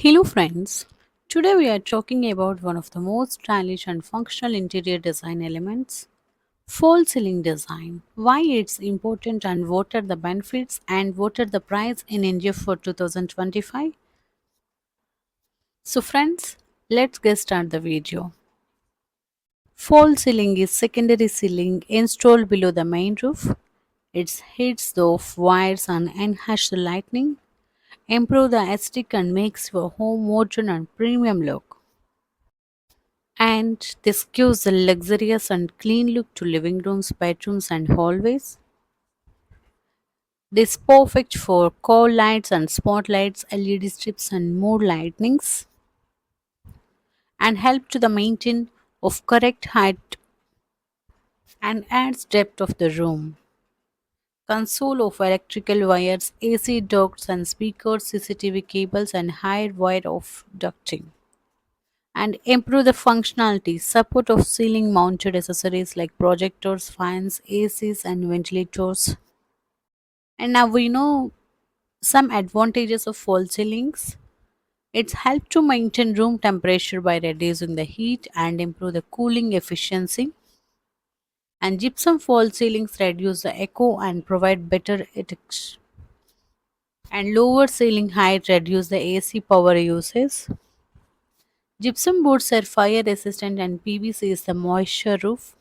Hello friends, today we are talking about one of the most stylish and functional interior design elements, false ceiling design. Why it's important and what are the benefits and what are the price in India for 2025. So friends, let's get start the video. False ceiling is secondary ceiling installed below the main roof. It heats the wires and enhances the lighting, improve the aesthetic and makes your home modern and premium look. And this gives a luxurious and clean look to living rooms, bedrooms, and hallways. This is perfect for core lights and spotlights, LED strips, and more lightnings, and help to the maintain of correct height and adds depth of the room. Console of electrical wires, AC ducts and speakers, CCTV cables, and high wire of ducting. And improve the functionality, support of ceiling mounted accessories like projectors, fans, ACs, and ventilators. And now we know some advantages of false ceilings. It's helped to maintain room temperature by reducing the heat and improve the cooling efficiency. And gypsum false ceilings reduce the echo and provide better aesthetics. And lower ceiling height reduce the AC power uses. Gypsum boards are fire resistant and PVC is the moisture roof.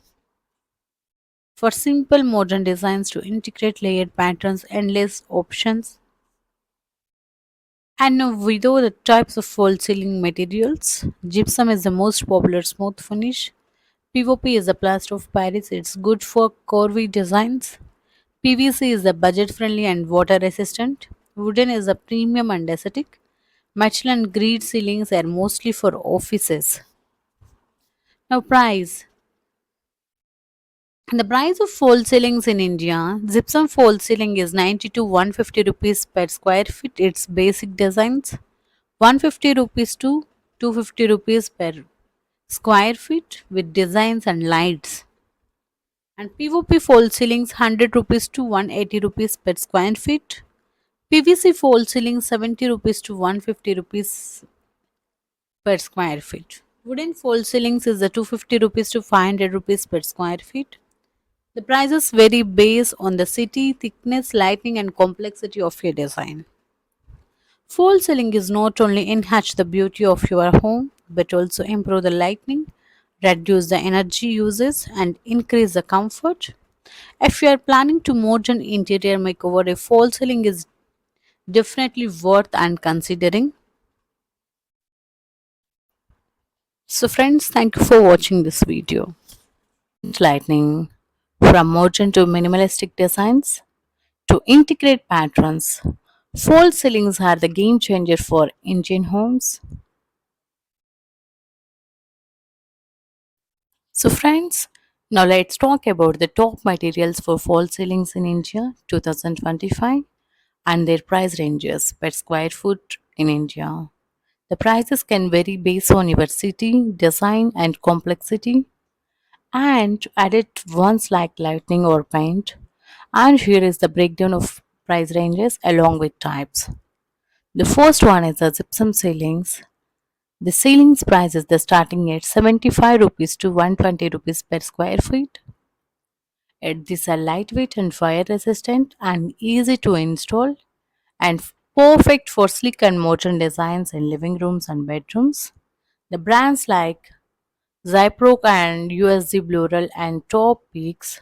For simple modern designs to integrate layered patterns, endless options. And now we know the types of false ceiling materials. Gypsum is the most popular smooth finish. PVP is the plaster of Paris. It's good for curvy designs. PVC is the budget friendly and water resistant. Wooden is a premium and aesthetic. Metal and grid ceilings are mostly for offices. Now price. The price of false ceilings in India, gypsum false ceiling is 90 to 150 rupees per square feet. Its basic designs 150 rupees to 250 rupees per square feet with designs and lights. And PVP false ceilings 100 rupees to 180 rupees per square feet. PVC false ceilings 70 rupees to 150 rupees per square feet. Wooden false ceilings is the 250 rupees to 500 rupees per square feet. The prices vary based on the city, thickness, lighting, and complexity of your design. False ceiling is not only enhance the beauty of your home but also improve the lighting, reduce the energy uses, and increase the comfort. If you are planning to modern interior makeover, a false ceiling is definitely worth and considering. So, friends, thank you for watching this video. Lighting from modern to minimalistic designs to integrate patterns. False ceilings are the game changer for Indian homes. So, friends, now let's talk about the top materials for false ceilings in India 2025 and their price ranges per square foot in India. The prices can vary based on your city, design, and complexity. And added ones like lighting or paint. And here is the breakdown of price ranges along with types. The first one is the gypsum ceilings. The ceilings price is the starting at 75 rupees to 120 rupees per square feet. These are lightweight and fire resistant and easy to install and perfect for sleek and modern designs in living rooms and bedrooms. The brands like Zyproc and USG Blural and Top Peaks,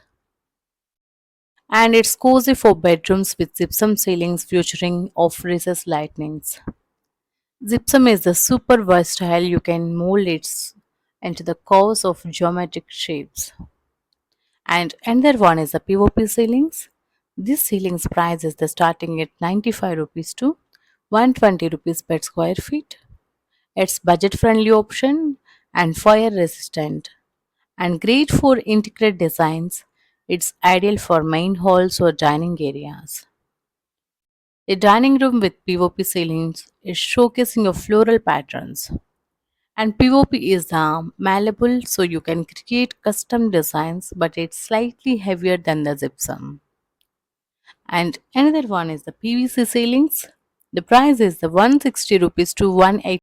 and it's cozy for bedrooms with gypsum ceilings featuring off-recessed lightnings. Gypsum is the super versatile. You can mold it into the curves of geometric shapes. And another one is the POP ceilings. This ceilings price is the starting at 95 rupees to 120 rupees per square feet. It's budget friendly option and fire resistant and great for intricate designs. It's ideal for main halls or dining areas. A dining room with POP ceilings is showcasing of floral patterns. And POP is malleable so you can create custom designs, but it's slightly heavier than the gypsum. And another one is the PVC ceilings. The price is the 160 rupees to 180